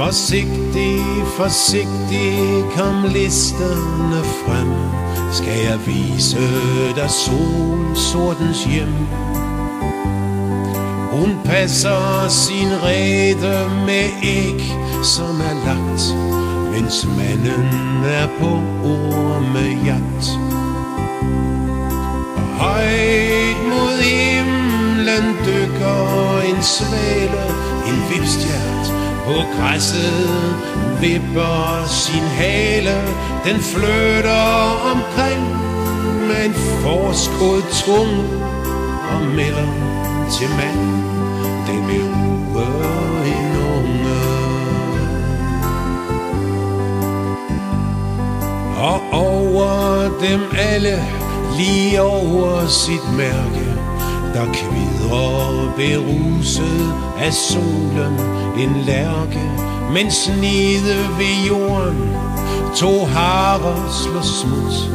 Forsigtig, forsigtig kom listerne frem. Skal jeg vise dig solsortens hjem? Hun passer sin rede med æg, som er lagt, mens manden er på ormejagt. Og højt mod himlen dykker en svale, en vipstjert på græsset vipper sin hale. Den flytter omkring med en forskåd tunge og melder til mand, den vil ruge en unge. Og over dem alle, lige over sit mærke, der kvidrer beruset af solen en lærke, mens nede ved jorden to harer slår smut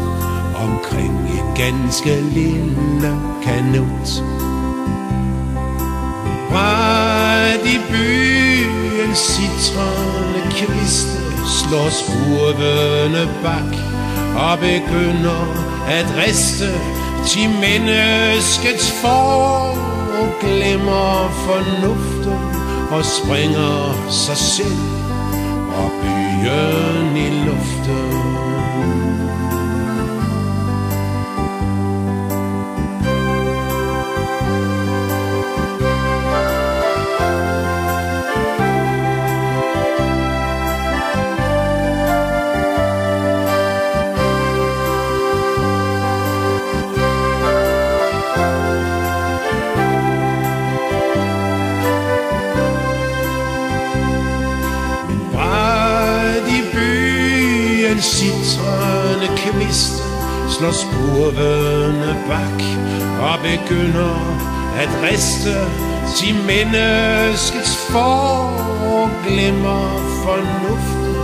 omkring en ganske lille kanut. Bredt i byen citronekviste slår spurvene bak og begynder at riste til menneskets for, og glemmer fornuften og springer sig selv og byen i luften. Citronekviste slår spurvene bak og begynder at riste til menneskets for, og glemmer fornuften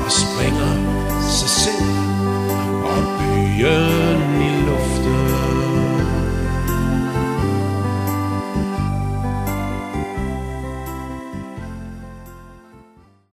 og springer sig selv og byen